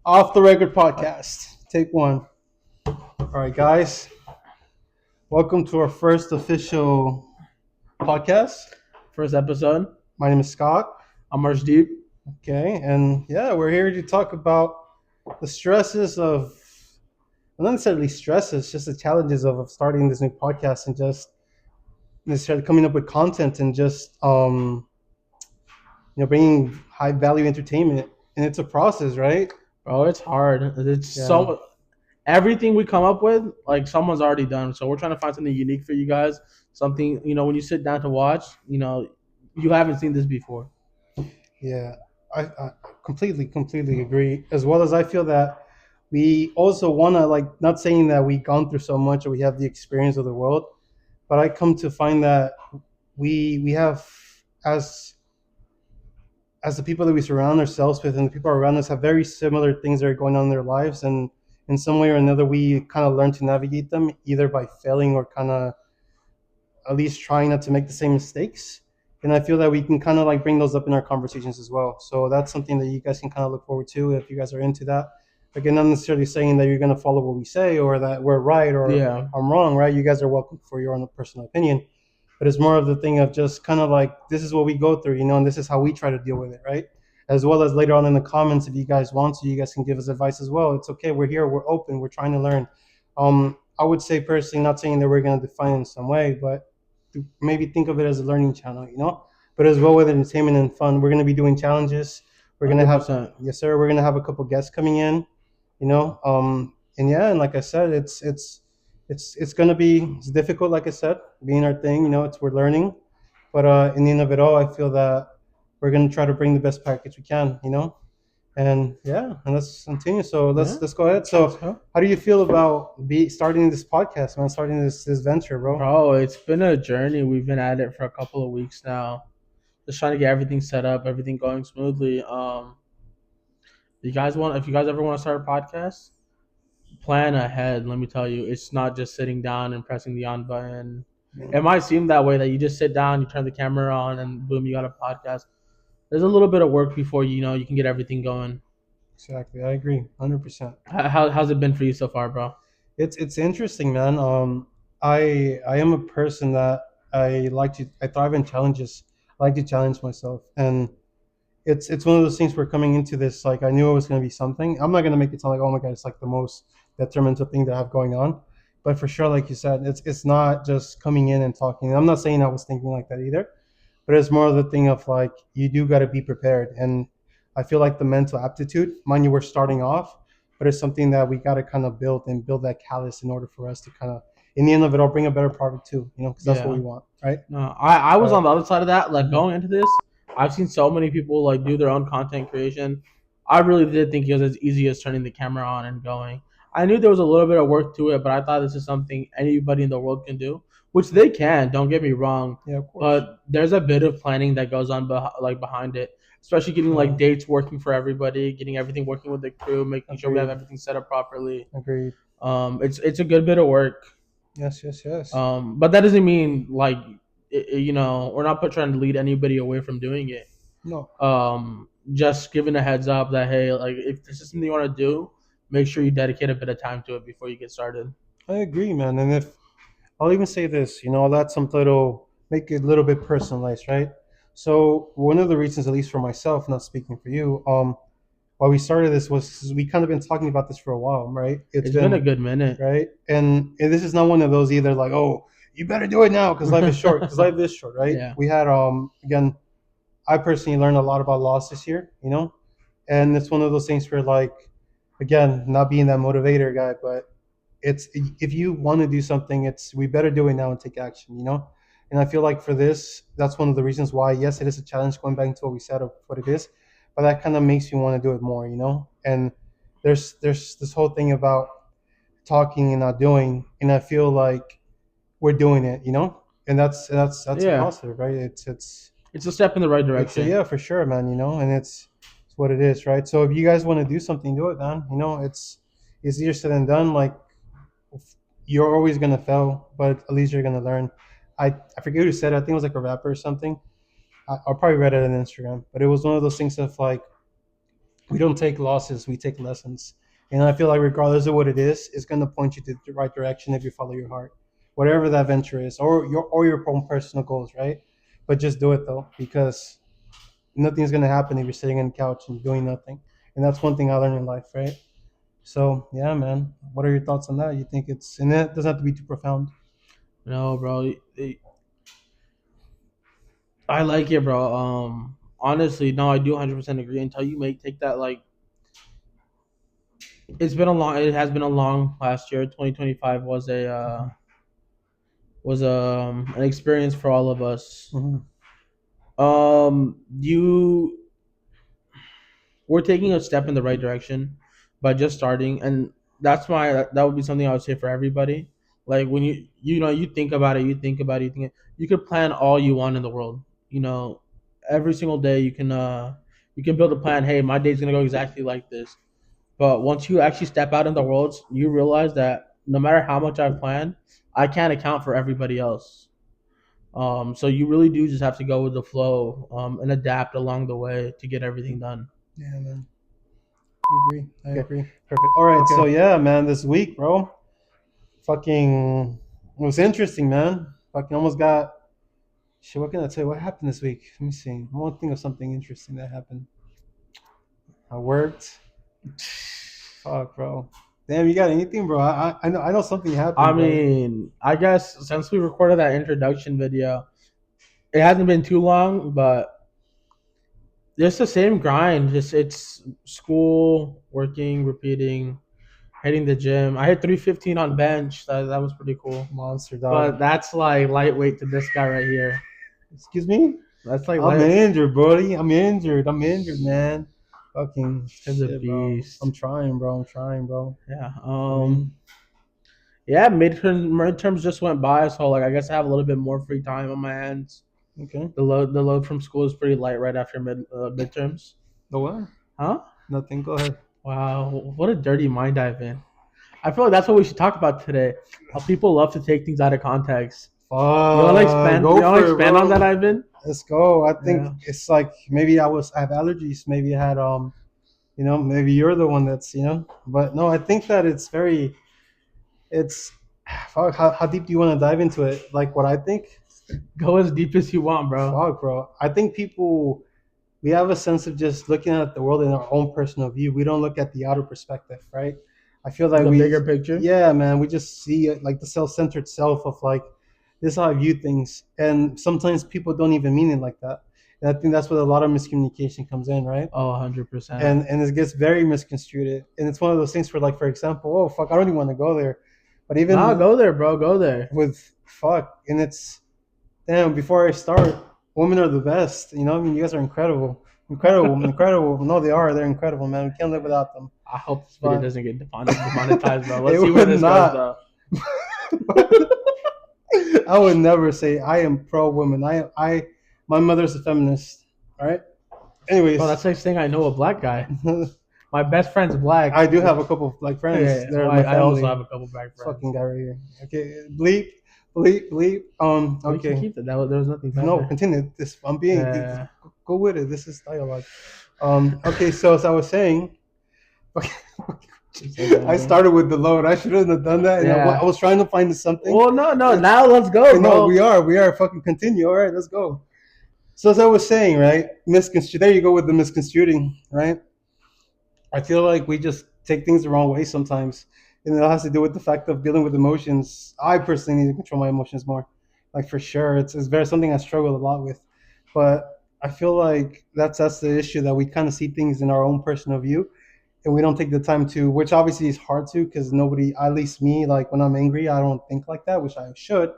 Off the Record Podcast. Take one. All right, guys. Welcome to our first official podcast. First episode. My name is Scott. I'm Arshdeep. Okay, and yeah, we're here to talk about the stresses of, not necessarily stresses, just the challenges of starting this new podcast and just necessarily coming up with content and just bringing high value entertainment. And it's a process, right? Bro, it's hard. It's Yeah. so everything we come up with, like someone's already done. So we're trying to find something unique for you guys. Something, when you sit down to watch, you haven't seen this before. Yeah, I completely agree. As well as I feel that we also want to, like, not saying that we've gone through so much or we have the experience of the world, but I come to find that we have, as the people that we surround ourselves with and the people around us have very similar things that are going on in their lives, and in some way or another we kind of learn to navigate them either by failing or kind of at least trying not to make the same mistakes. And I feel that we can kind of like bring those up in our conversations as well. So that's something that you guys can kind of look forward to if you guys are into that. Again, not necessarily saying that you're going to follow what we say or that we're right or Yeah. I'm wrong, right? You guys are welcome for your own personal opinion. But it's more of the thing of just kind of like, this is what we go through, and this is how we try to deal with it, right? As well as later on in the comments, if you guys want to, you guys can give us advice as well. It's okay. We're here. We're open. We're trying to learn. I would say personally, not saying that we're going to define in some way, but to maybe think of it as a learning channel. But as well with entertainment and fun, we're going to be doing challenges. We're going to have, 100%. yes, sir. We're going to have a couple guests coming in, and yeah, and like I said, it's going to be it's difficult, like I said, being our thing. It's we're learning, but in the end of it all, I feel that we're going to try to bring the best package we can. And yeah, and let's continue. So Yeah. let's go ahead. Let's So go. how do you feel about starting this podcast, man? Starting this venture, bro? Bro, it's been a journey. We've been at it for a couple of weeks now. Just trying to get everything set up, everything going smoothly. If you guys ever want to start a podcast, plan ahead. Let me tell you, it's not just sitting down and pressing the on button. It might seem that way that you just sit down, you turn the camera on, and boom, you got a podcast. There's a little bit of work before you can get everything going. Exactly, I agree, 100%. How's it been for you so far, bro? It's interesting, man. I am a person that I thrive in challenges. I like to challenge myself, and it's one of those things where coming into this, like, I knew it was going to be something. I'm not going to make it sound like, oh my god, it's like the most detrimental thing that I have going on, but for sure, like you said, it's not just coming in and talking. And I'm not saying I was thinking like that either, but it's more of the thing of like you do got to be prepared. And I feel like the mental aptitude, mind you, we're starting off, but it's something that we got to kind of build and build that callus in order for us to kind of, in the end of it all, bring a better product too, because that's what Yeah. we want, right? No, I was uh, on the other side of that. Like mhm. going into this, I've seen so many people like do their own content creation. I really did think it was as easy as turning the camera on and going. I knew there was a little bit of work to it, but I thought this is something anybody in the world can do, which they can. Don't get me wrong, Yeah, of course. but there's a bit of planning that goes on, behind it, especially getting like uh, dates working for everybody, getting everything working with the crew, making sure we have Agreed. everything set up properly. Agreed. It's a good bit of work. Yes, yes, yes. But that doesn't mean like we're not trying to lead anybody away from doing it. No, Just giving a heads up that hey, like if this is something you want to do, make sure you dedicate a bit of time to it before you get started. I agree, man. And if I'll even say this, I'll add some little, make it a little bit personalized, right? So one of the reasons, at least for myself, not speaking for you, why we started this was 'cause we kind of been talking about this for a while, right? It's It's been a been good minute. right, and this is not one of those either, like, oh, you better do it now because life is short. Because life is short, right? Yeah, We had again, I personally learned a lot about loss this year, and it's one of those things where, like, again, not being that motivator guy, but it's if you want to do something, it's we better do it now and take action. And I feel like for this, that's one of the reasons why, yes, it is a challenge, going back to what we said of what it is, but that kind of makes you want to do it more. And there's this whole thing about talking and not doing, and I feel like we're doing it. And that's a yeah. positive, right? It's a step in the right It's a, direction. yeah, for sure, man. And it's what it is, right? So if you guys want to do something, do it, man. It's easier said than done. Like, you're always gonna fail, but at least you're gonna learn. I forget who said it. I think it was like a rapper or something. I'll probably read it on Instagram, but it was one of those things of like, We don't take losses, we take lessons. And I feel like regardless of what it is, it's gonna point you to the right direction if you follow your heart, whatever that venture is, or your own personal goals, right? But just do it though, because nothing's gonna happen if you're sitting on the couch and doing nothing. And that's one thing I learned in life, right? So yeah, man. What are your thoughts on that? You think it's and it doesn't have to be too profound. No, bro. I like it, bro. Honestly, no, I do 100% agree. Until you make take that, like, it has been a long last year. 2025 was an experience for all of us. Mm-hmm. You we're taking a step in the right direction by just starting, and that's why that would be something I would say for everybody. Like when you think about it, you could plan all you want in the world. You know, every single day you can build a plan. Hey, my day's gonna go exactly like this. But once you actually step out in the world, you realize that no matter how much I've planned, I can't account for everybody else. So you really do just have to go with the flow, and adapt along the way to get everything done. Yeah, man. I agree. I Okay, agree. Perfect. All right. okay. So yeah, man. This week, bro, fucking it was interesting, man. Fucking almost got. Shit. What can I tell you? What happened this week? Let me see. I want to think of something interesting that happened. I worked. Fuck, bro. Damn, you got anything, bro? I know something I happened, bro. mean, I guess since we recorded that introduction video, it hasn't been too long, but it's the same grind. Just it's school, working, repeating, hitting the gym. I hit 315 on bench. That was pretty cool. Monster dog. But that's like lightweight to this guy right here. Excuse me. That's like I'm light. injured, buddy. I'm injured. I'm injured, man. Fucking He's a shit, bro. beast. I'm trying, bro. I'm trying, bro. Yeah. I mean, Yeah. Midterms just went by, so like I guess I have a little bit more free time on my hands. okay. The load from school is pretty light right after midterms. No what? Huh? Nothing. Go ahead. Wow, what a dirty mind I've been. I feel like that's what we should talk about today. How people love to take things out of context. Fuck. You want to expand? Go You want for to it, expand bro. on that, Ivan? Let's go. I think Yeah. it's like maybe I have allergies. Maybe I had maybe you're the one that's But no, I think that it's fuck. How deep do you want to dive into it? Like what I think? Go as deep as you want, bro. Fuck, bro. I think people we have a sense of just looking at the world in our own personal view. We don't look at the outer perspective, right? I feel like The bigger picture. yeah, man, we just see it like the self-centered self of like this is how I view things, and sometimes people don't even mean it like that. And I think that's where a lot of miscommunication comes in, right? Oh, 100%. And it gets very misconstrued. And it's one of those things where, like, for example, oh fuck, I don't even want to go there, but even Nah, go there, bro. Go there. with fuck, and it's damn. Before I start, women are the best. I mean, you guys are incredible, incredible, incredible. No, they are. They're incredible, man. We can't live without them. I hope this video But doesn't get demonetized, bro. Let's it see where would this not. goes, I would never say I am pro women. My mother's a feminist. All right. Anyways, bro. That's like saying I know a black guy. My best friend's black. I do have a couple of like friends. Yeah, They're well, my I also family. have a couple black friends. Fucking guy right here. Okay, bleep, bleep, bleep. We can Okay. keep it. There was nothing bad No, there. continue. This I'm being. Yeah. Go with it. This is dialogue. Okay. So as I was saying, I started with the load. I shouldn't have done that. And Yeah. I was trying to find something. Well, no. Now let's go, No, bro. we are fucking continue. All right, let's go. So as I was saying, right, misconstrued. There you go with the misconstruing, right? I feel like we just take things the wrong way sometimes, and it has to do with the fact of dealing with emotions. I personally need to control my emotions more, like for sure. It's very something I struggle a lot with, but I feel like that's the issue that we kind of see things in our own personal view, and we don't take the time to, which obviously is hard to, because nobody, at least me, like when I'm angry, I don't think like that, which I should.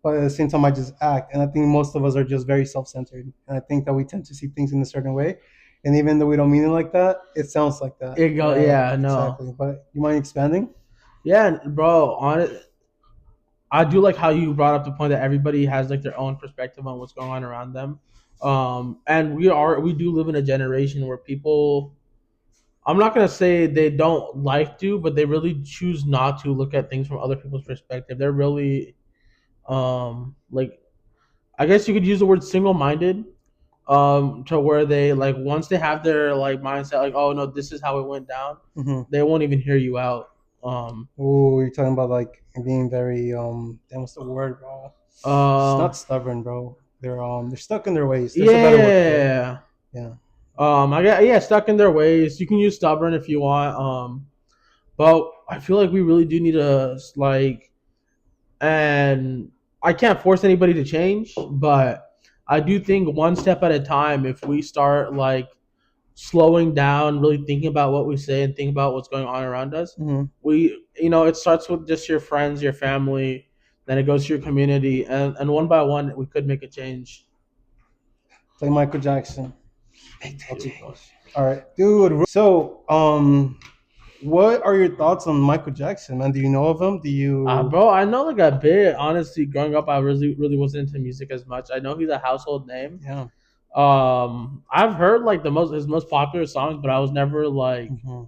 But at the same time, I just act, and I think most of us are just very self-centered, and I think that we tend to see things in a certain way, and even though we don't mean it like that, it sounds like that. Yeah, no. Exactly. But you mind expanding? Yeah, bro. On it, I do like how you brought up the point that everybody has like their own perspective on what's going on around them. And we do live in a generation where people, I'm not gonna say they don't like to, but they really choose not to look at things from other people's perspective. They're really, like, I guess you could use the word single minded. to where they like once they have their like mindset like, oh no, this is how it went down, Hmm. they won't even hear you out. Um, Oh, you're talking about like being very damn, what's the word, bro? It's uh, not stubborn, bro. They're stuck in their ways. There's a better word for it. yeah. Yeah. I got yeah, stuck in their ways. You can use stubborn if you want. But I feel like we really do need to like, and I can't force anybody to change, but I do think one step at a time. If we start like slowing down, really thinking about what we say and thinking about what's going on around us, Hmm. it starts with just your friends, your family, then it goes to your community, and one by one we could make a change. Like Michael Jackson. I'll keep going. All right, dude. So, what are your thoughts on Michael Jackson, man? Do you know of him? Do you? Bro, I know like a bit. Honestly, growing up, I really wasn't into music as much. I know he's a household name. Yeah. I've heard like the most his most popular songs, but I was never like Hmm.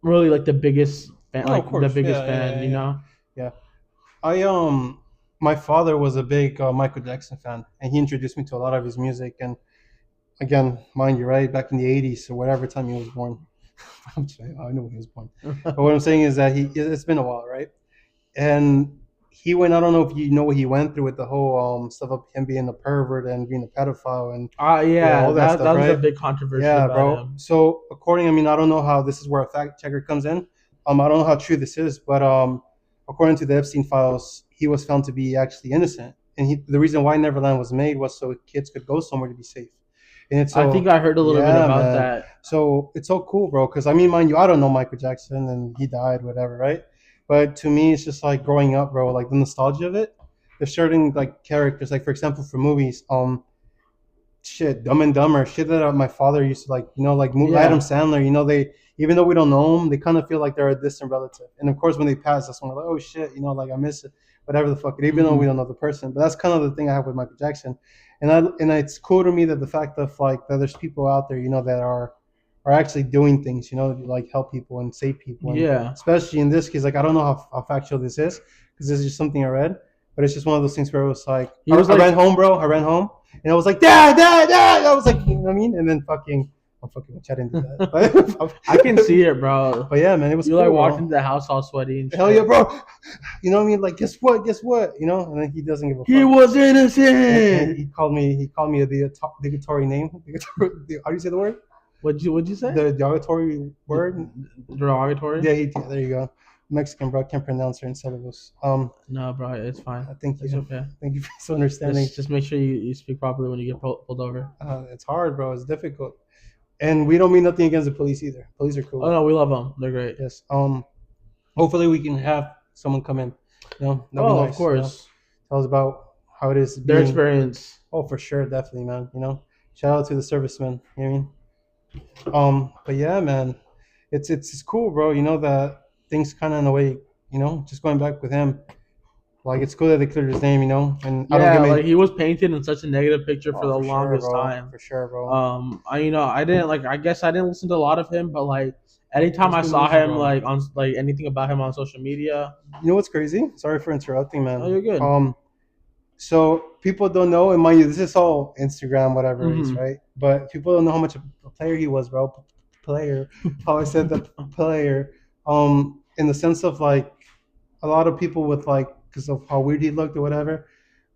really like the biggest fan, No, of like the course. biggest Yeah, fan. yeah, You yeah, know? yeah. I my father was a big Michael Jackson fan, and he introduced me to a lot of his music. And again, mind you, right back in the '80s or whatever time he was born. I'm saying, I know when he was born. But what I'm saying is that it's been a while, right? And he went. I don't know if you know what he went through with the whole stuff of him being a pervert and being a pedophile and yeah, Yeah, all that that stuff, was a right? big controversy Yeah, about bro. him. So according, I mean, I don't know how this is where a fact checker comes in. I don't know how true this is, but according to the Epstein files, he was found to be actually innocent, and the reason why Neverland was made was so kids could go somewhere to be safe. And it's I think so, I heard a little bit yeah, about man. that. So it's so cool, bro. Because I mean, mind you, I don't know Michael Jackson, and he died, whatever, right? But to me, it's just like growing up, bro. Like the nostalgia of it. There's certain like characters, like for example, for movies, shit, Dumb and Dumber, shit that my father used to like, like Adam Yeah. Sandler. They even though we don't know them, they kind of feel like they're a distant relative. And of course, when they pass, that's when we're like, oh shit, like I miss it, whatever the fuck. Even though we Hmm. don't know the person, but that's kind of the thing I have with Michael Jackson, it's cool to me that the fact of like that there's people out there, that are actually doing things, like help people and save people, and Yeah. especially in this case, like I don't know how factual this is because this is just something I read, but it's just one of those things where it was like He was I ran like home, bro. I ran home and I was like, Dad, Dad, Dad. I was like, you know what I mean? And then I'm fucking, I didn't do that. I can see it, bro. But yeah, man, it was You like cool, walked bro. into the house all sweaty and Hell yeah, shit. bro. You know what I mean? Like, guess what? Guess what? And then he doesn't give a He fuck. was And innocent. he called me a derogatory name. How do you say the word? What'd you say? The derogatory word? Derogatory? Yeah, there you go. Mexican, bro. Can't pronounce certain syllables. No, bro, it's fine. Thank It's you. okay. Thank you for understanding. Just make sure you speak properly when you get pulled over. It's hard, bro. It's difficult. And we don't mean nothing against the police either. Police are Oh cool. no, we love them. They're great. Yes. Hopefully we can have someone come in. That'd be Oh, of nice. course. Tell us about how it is Their being. experience. Oh, for sure, definitely, man. Shout out to the servicemen. You know what I mean? But yeah, man, it's cool, bro. That things kind of in a way, just going back with him, like it's cool that they cleared his name, and I don't get Yeah, me. like he was painted in such a negative picture for Oh, the for sure, longest bro. time. For sure, bro. I didn't like. I guess I didn't listen to a lot of him, but like anytime There's I good saw music, him bro. like on like anything about him on social media. You know what's crazy? Sorry for interrupting, Oh, man. you're good. So people don't know, and mind you, this is all Instagram, whatever it is, Hmm. right? But people don't know how much of a player he was, bro. Player, how I said the player, in the sense of like a lot of people with like because of how weird he looked or whatever,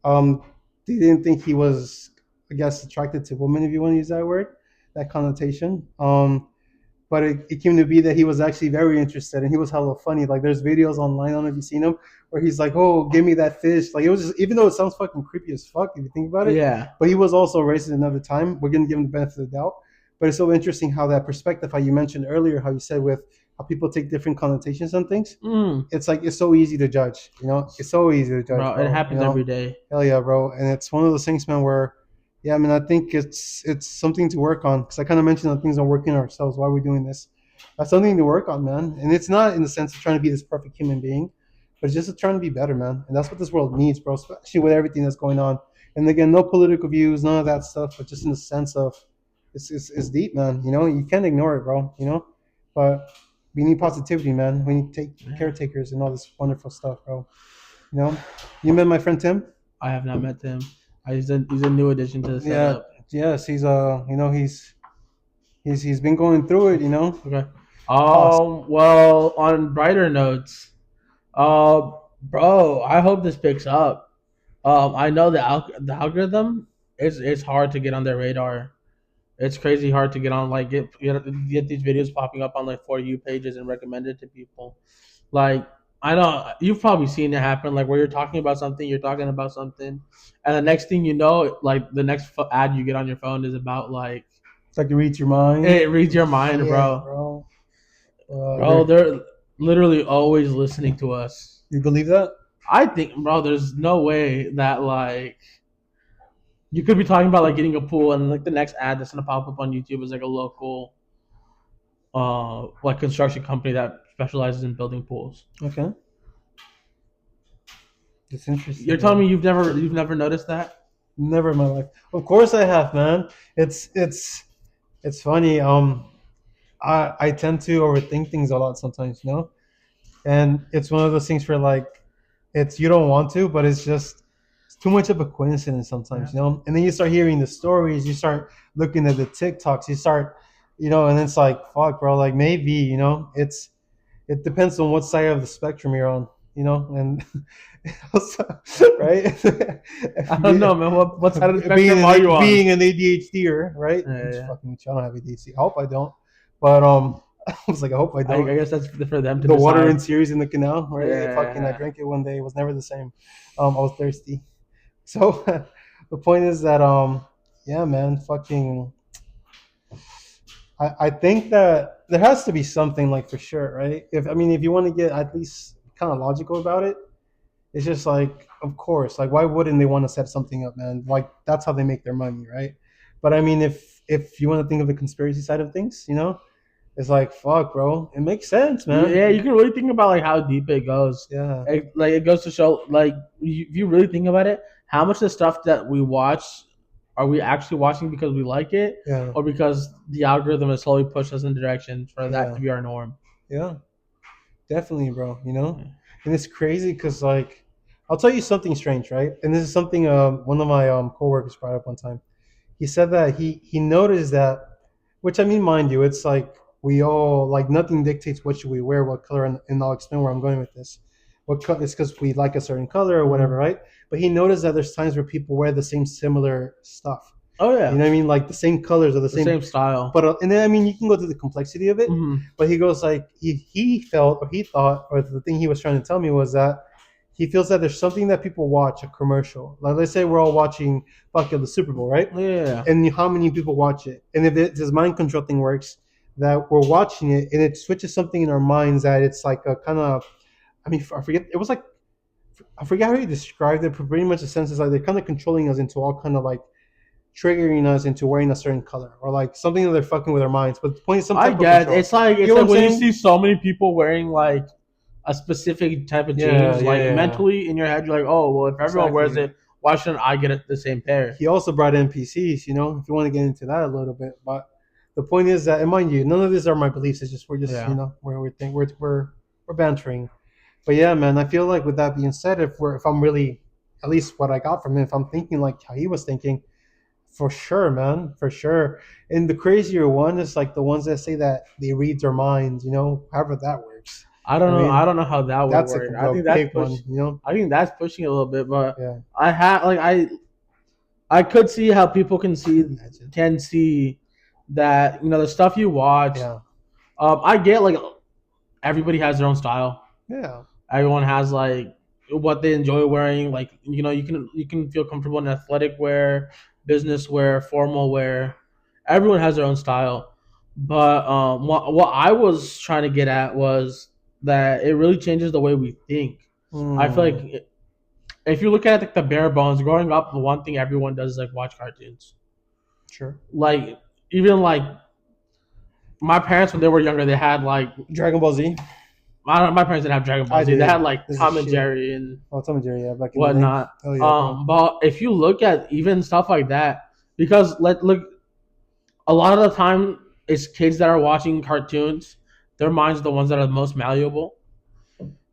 um, they didn't think he was, I guess, attracted to women, if you want to use that word, that connotation. But it came to be that he was actually very interested and he was hella funny. Like there's videos online, I don't know if you've seen them, where he's like, "Oh, give me that fish." Like it was just, even though it sounds fucking creepy as fuck if you think about it, Yeah. but he was also racist another time. We're gonna give him the benefit of the doubt. But it's so interesting how that perspective, how you mentioned earlier, how you said with how people take different connotations on things. Mm. It's like it's so easy to judge, It's so easy to judge, Bro, it bro. happens every day. Hell yeah, bro. And it's one of those things, man, where yeah, I mean, I think it's something to work on because I kind of mentioned that things are working on ourselves. Why are we doing this? That's something to work on, man. And it's not in the sense of trying to be this perfect human being, but it's just trying to be better, man. And that's what this world needs, bro. Especially with everything that's going on. And again, no political views, none of that stuff, but just in the sense of it's deep, man. You can't ignore it, bro. But we need positivity, man. We need to take Yeah. caretakers and all this wonderful stuff, bro. You know, you met my friend Tim. I have not met him. He's a new addition to the Yeah, setup. Yes, he's he's been going through it. Okay. Pause. Well, on brighter notes, bro, I hope this picks up. I know the algorithm is hard to get on their radar. It's crazy hard to get on, like get these videos popping up on like For You pages and recommended to people. Like, I know you've probably seen it happen, like where you're talking about something, and the next thing you know, like the next ad you get on your phone is about like It's like it reads your mind. it reads your mind, Yeah, bro. bro. Bro, they're literally always listening to us. You believe that? I think, bro, there's no way that like you could be talking about like getting a pool, and like the next ad that's gonna pop up on YouTube is like a local like construction company that specializes in building pools. Okay, it's interesting. You're telling me you've never noticed that? Never in my life. Of course I have, man. It's funny. I tend to overthink things a lot sometimes, and it's one of those things where like it's you don't want to, but it's too much of a coincidence sometimes, And then you start hearing the stories, you start looking at the TikToks, you start, and it's like fuck, bro. Like maybe, it depends on what side of the spectrum you're on, and also, right? I don't know, man. What side of the being spectrum are you on? being an ADHDer, right? Yeah, Which yeah. fucking I don't have ADHD. I hope I don't, but I was like, I hope I I don't. guess that's for them to The decide. water in series in the canal, right? Fucking, I Yeah. drank it one day. It was never the same. I was thirsty. So the point is that, yeah, man, fucking. I think that there has to be something like for sure, right? If you want to get at least kind of logical about it, it's just like, of course, like why wouldn't they want to set something up, man? Like that's how they make their money, right? But I mean, if you want to think of the conspiracy side of things, it's like fuck, bro. It makes sense, man. Yeah, you can really think about like how deep it goes. Yeah, Like it goes to show, like if you really think about it, how much of the stuff that we watch are we actually watching because we like it, yeah, or because the algorithm has slowly pushed us in the direction for that yeah, to be our norm? yeah. Definitely, bro. And it's crazy because like I'll tell you something strange, right? And this is something one of my coworkers brought up one time. He said that he noticed that, which I mean, mind you, it's like we all like nothing dictates what should we wear, what color, and I'll explain where I'm going with this. It's because we like a certain color or whatever, right? But he noticed that there's times where people wear the same similar stuff. Oh yeah, You know what I mean? Like the same colors or the the same style. but and then I mean you can go to the complexity of it, Mhm. but he goes like he felt or he thought or the thing he was trying to tell me was that he feels that there's something that people watch a commercial. Like let's say we're all watching fucking the Super Bowl, right? Yeah, And how many people watch it? And if this mind control thing works, that we're watching it and it switches something in our minds that it's like a kind of, I mean I forget it was like I forget how he described it, but pretty much the sense is like they're kind of controlling us into all kind of like triggering us into wearing a certain color or like something that they're fucking with our minds. But the point is some I type of get control. it's like You know what I'm when you saying? see so many people wearing like a specific type of Yeah, jeans, yeah, like yeah. mentally in your head, you're like, oh well, if everyone wears Exactly. it, why shouldn't I get the same pair? He also brought NPCs, if you want to get into that a little bit. But the point is that, and mind you, none of these are my beliefs. It's just we're just Yeah. we're bantering. But yeah, man, I feel like with that being said, if I'm really at least what I got from him, if I'm thinking like how he was thinking, for sure, man, for sure. And the crazier one is like the ones that say that they read their minds, however that works. I don't I know. I mean, don't know how that would that's work. a big one. I think that's pushing it a little bit, but Yeah. I could see how people Imagine. can see that the stuff you watch. Yeah. I get like everybody has their own style. Yeah. Everyone has like what they enjoy wearing. Like you can feel comfortable in athletic wear, business wear, formal wear. Everyone has their own style. But what I was trying to get at was that it really changes the way we think. I feel like if you look at like the bare bones, growing up, the one thing everyone does is like watch cartoons. Sure. Like even like my parents when they were younger, they had like Dragon Ball Z. my parents didn't have Dragon Ball I Z. They did. had like This is Tom and shit. Jerry and Oh, Tom and Jerry, yeah, back in the day. whatnot. Oh yeah. Bro. But if you look at even stuff like that, because let look, a lot of the time it's kids that are watching cartoons. Their minds are the ones that are the most malleable.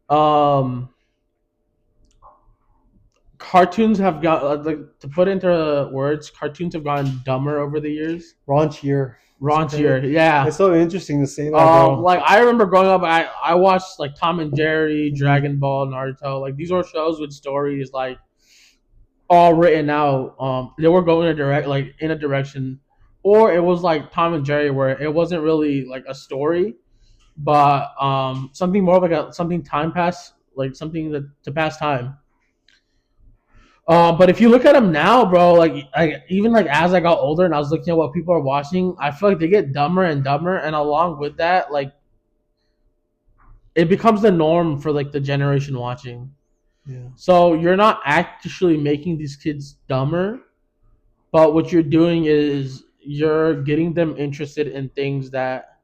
Um, cartoons have got like to put into words. Cartoons have gotten dumber over the years. Raunchier. Raunchier, yeah. It's so interesting to say that, bro. Like I remember growing up, I watched like Tom and Jerry, Mhm. Dragon Ball, Naruto. Like these were shows with stories like all written out. They were going in a direction, or it was like Tom and Jerry, where it wasn't really like a story, but something more like something time pass, like something that to pass time. But if you look at them now, bro, like even like as I got older and I was looking at what people are watching, I feel like they get dumber and dumber, and along with that, like it becomes the norm for like the generation watching. Yeah. So you're not actually making these kids dumber, but what you're doing is you're getting them interested in things that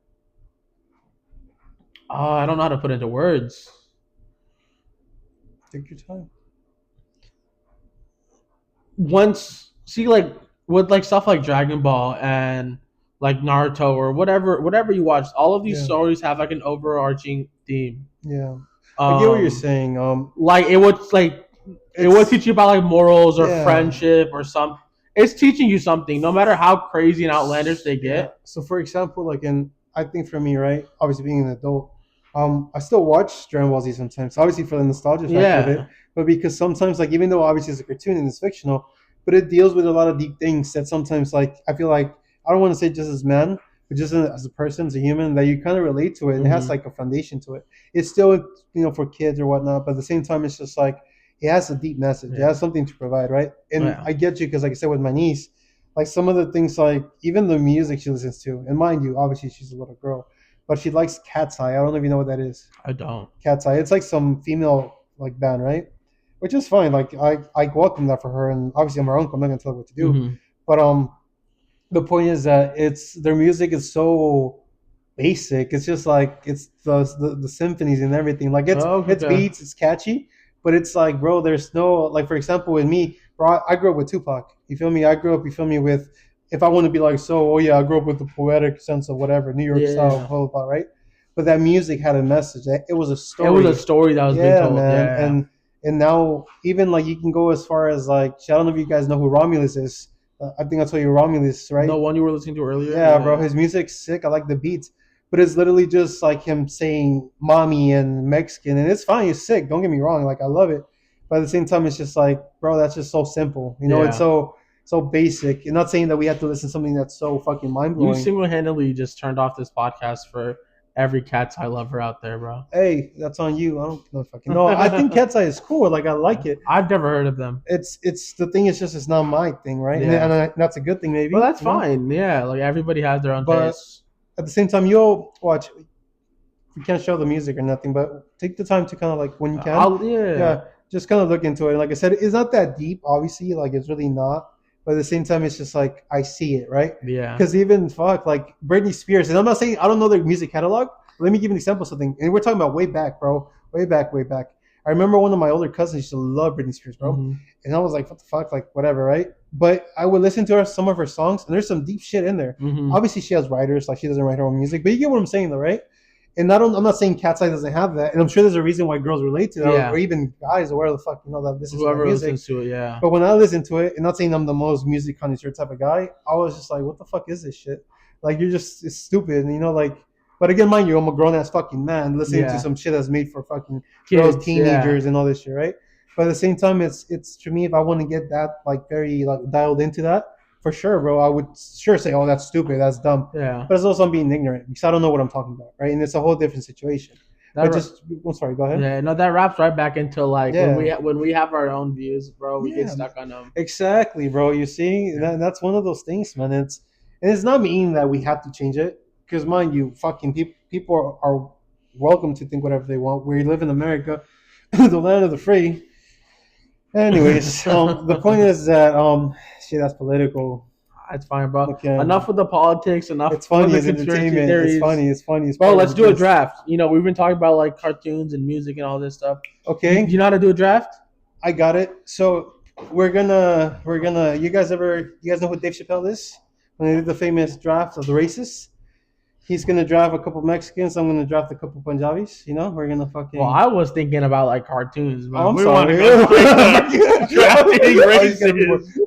I don't know how to put into words. Take your time. Once see like with like stuff like Dragon Ball and like Naruto or whatever you watch, all of these Yeah. stories have like an overarching theme. Yeah. I get what you're Um, saying. like it would teach you about like morals or Yeah. friendship or some. It's teaching you something, no matter how crazy and outlandish they Yeah. get. So for example, like I think for me, right, obviously being an adult, I still watch Dragon Ball Z sometimes. Obviously for the nostalgia factor of it, Yeah, but because sometimes like even though obviously it's a cartoon and it's fictional, but it deals with a lot of deep things that sometimes like I feel like I don't want to say just as man, but just as a person, as a human, that you kind of relate to it and it has hmm like a foundation to it. It's still for kids or whatnot, but at the same time it's just like it has a deep message. It yeah, has something to provide, right? And yeah. I get you because like I said with my niece like some of the things like even the music she listens to and mind you obviously she's a little girl but she likes Cat's Eye. I don't know if you know what that is. I don't. Cat's Eye, it's like some female like band, right? Which is fine, like I welcome that for her, and obviously I'm her uncle, I'm not gonna tell her what to do, hmm but the point is that it's their music is so basic. It's just like it's the symphonies and everything. Like Oh, it's okay. beats, it's catchy, but it's like, bro, there's no like for example with me, bro, I grew up with Tupac. You feel me? I grew up, you feel me, with if I want to be like so, oh yeah, I grew up with the poetic sense of whatever, New York style, Yeah, blah blah, blah, right? But that music had a message. It was a it was a story. story that was being Yeah, told. man. Yeah, And now even like you can go as far as like I don't know if you guys know who Romulus is. I think I'll tell you Romulus, the right? one you were listening to earlier. Yeah, bro, Yeah, his music's sick. I like the beats, but it's literally just like him saying "mommy" and Mexican, and it's fine. It's sick. Don't get me wrong. Like I love it, but at the same time, it's just like, bro, that's just so simple. It's yeah. so basic. And not saying that we have to listen to something that's so fucking mind You blowing. single handedly just turned off this podcast for every Cat's Eye lover out there, bro. Hey, that's on you. I don't know fucking no. I think Cat's Eye is cool. Like I like it. I've never heard of them. It's the thing. Is just it's not my thing, right? Yeah. That's a good thing, maybe. Well, that's fine. Yeah, like everybody has their own But tastes. at the same time, you'll watch. We can't show the music or nothing, but take the time to kind of like when you can, Yeah, yeah, just kind of look into it. And like I said, it's not that deep, obviously, like it's really not. But at the same time, it's just like I see it, right? yeah. Because even fuck, like Britney Spears, and I'm not saying I don't know their music catalog. Let me give you an example of something, and we're talking about way back, bro, way back, way back. I remember one of my older cousins used to love Britney Spears, bro, hmm and I was like, what the fuck, like whatever, right? But I would listen to her some of her songs, and there's some deep shit in there. hmm Obviously, she has writers, like she doesn't write her own music, but you get what I'm saying, though, right? And I'm not saying Cat's Eye doesn't have that, and I'm sure there's a reason why girls relate to that, Yeah. or even guys, or whatever the fuck that this is my Whoever music. listens to it, yeah. But when I listen to it, and not saying I'm the most music connoisseur type of guy, I was just like, what the fuck is this shit? Like you're just it's stupid, and like. But again, mind you, I'm a grown ass fucking man listening Yeah. to some shit that's made for fucking Kids, girls, teenagers, and all this shit, right? But at the same time, it's to me, if I want to get that like very like dialed into that, for sure, bro, I would sure say, oh, that's stupid, that's dumb. Yeah. But it's also I'm being ignorant because I don't know what I'm talking about, right? And it's a whole different situation. That, But just, I'm sorry, go ahead. yeah, no, that wraps right back into like Yeah. when we have our own views, bro, we Yeah. get stuck on them. Exactly, bro. You see, that's one of those things, man. It's not meaning that we have to change it, because mind you, fucking people are welcome to think whatever they want. We live in America, the land of the free. Anyways, the point is that shit, that's political. It's fine, bro. Okay. Enough with the politics. Enough It's funny, with it's the conspiracy entertainment. theories. It's funny. It's funny. It's Bro, part let's of do a this. draft. We've been talking about like cartoons and music and all this stuff. Okay, Do you know how to do a draft? I got it. So we're gonna. You guys know who Dave Chappelle is? When they did the famous draft of the races. He's gonna draft a couple Mexicans. I'm gonna draft a couple Punjabis. You know, we're gonna fucking. Well, I was thinking about like cartoons, but Oh, I'm we want to sorry. go drafting Oh, you gotta be more- races,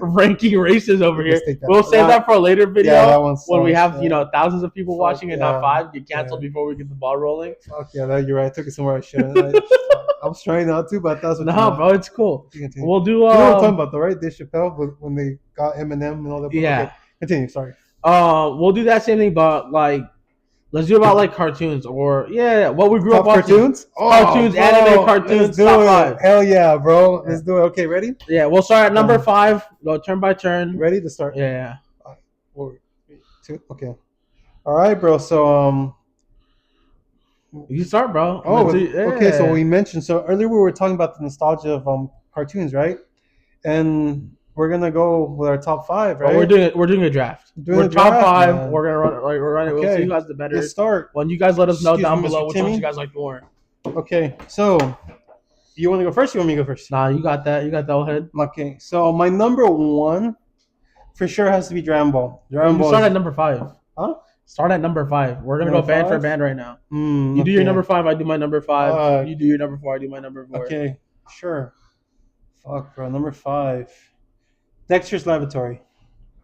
ranking races over here. Let's take that. We'll save that for a later video Yeah, that one's when we so have sad. thousands of people Fuck watching and not yeah. 5 get canceled Yeah. before we get the ball rolling. Fuck yeah, that, you're right. I took it somewhere I shouldn't. I was trying not to, but that's what. No, bro, it's cool. You continue. We'll do. You know what I'm talking about, though, right? Dave Chappelle when they got Eminem and all that. Yeah. Okay, continue. Sorry. We'll do that same thing, but like, let's do about like cartoons or what we grew Top up watching. cartoons? Cartoons, anime cartoons, Let's do top it. 5. Hell yeah, bro. Let's do it. Okay, ready? Yeah, we'll start at number 5. Go turn by turn. Ready to start? Yeah. 4, 3, 2. Okay. All right, bro. So You start, bro. Oh, Let's do- okay. So yeah. we mentioned. So earlier we were talking about the nostalgia of cartoons, right? And we're gonna go with our top 5, right? We're doing a draft. Doing We're a top draft, 5. man. We're gonna run it. Like we're running. We'll Okay. see who has the better. Let's start. When you guys let us know Excuse down me, below Mr. which ones Timmy. you guys like more. Okay. So you want to go first? Or you want me to go first? Nah, you got that. You got that. Go ahead. Okay. So my number 1 for sure has to be Dragon Ball. Dragon You Ball. start is- at number 5. Huh? Start at number 5. We're gonna Number go band for 5? band right now. Mm, You do your okay. number 5. I do my number 5. Fuck. You do your number 4. I do my number 4. Okay. Sure. Fuck, bro. Number 5. Dexter's Laboratory.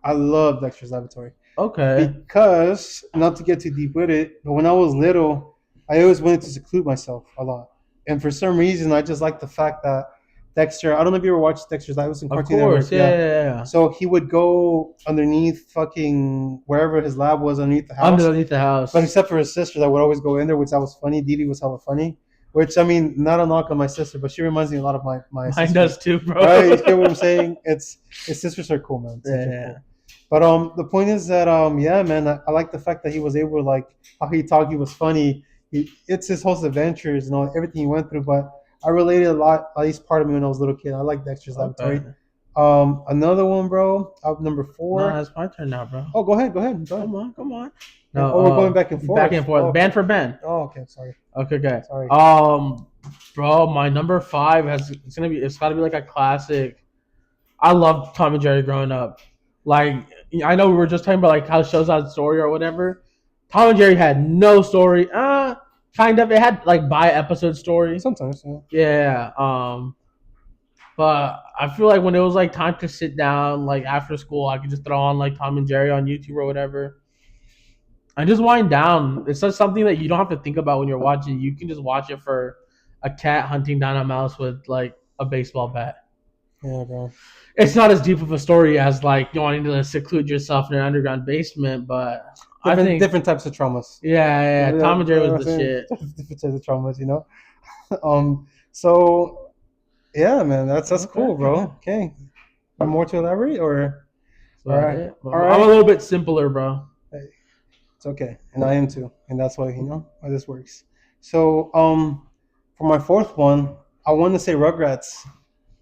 I love Dexter's Laboratory. Okay. Because, not to get too deep with it, but when I was little, I always wanted to seclude myself a lot. And for some reason, I just like the fact that Dexter, I don't know if you ever watched Dexter's Lab, it was in Of Cartoon course. Network. Yeah. So he would go underneath fucking wherever his lab was underneath the house. Underneath the house. But except for his sister that would always go in there, which that was funny. Dee Dee was hella funny. Which, I mean, not a knock on my sister, but she reminds me a lot of my Mine sister. does too, bro. Right? You get what I'm saying? His sisters are cool, man. Sisters are Yeah. cool. But the point is that yeah, man, I like the fact that he was able to, like, how he talked, he was funny. It's his whole adventures, everything he went through. But I related a lot, at least part of me when I was a little kid. I like Dexter's Laboratory. Okay. Another one, bro. Number 4. No, it's my turn now, bro. Oh, go ahead. Come on. Oh, we're going back and forth. Back and forth. Oh, Band for band. Oh, okay. Sorry. Okay, good. Sorry. Bro, my number 5 it's gotta be like a classic. I loved Tom and Jerry growing up. Like, I know we were just talking about like how shows had story or whatever. Tom and Jerry had no story. Kind of. It had like by episode story. Sometimes, yeah. Yeah. But I feel like when it was like time to sit down, like after school, I could just throw on like Tom and Jerry on YouTube or whatever. And just wind down. It's just something that you don't have to think about when you're watching. You can just watch it for a cat hunting down a mouse with like a baseball bat. Yeah, bro. It's not as deep of a story as like you wanting to seclude yourself in an underground basement, but I think Different types of traumas. yeah. Tom and Jerry was the shit. Different types of traumas. So yeah, man, that's cool, bro. Okay. More to elaborate, or But, All right. yeah, but All right. I'm a little bit simpler, bro. it's okay, and I am too, and that's why why this works. So for my 4th one, I want to say Rugrats.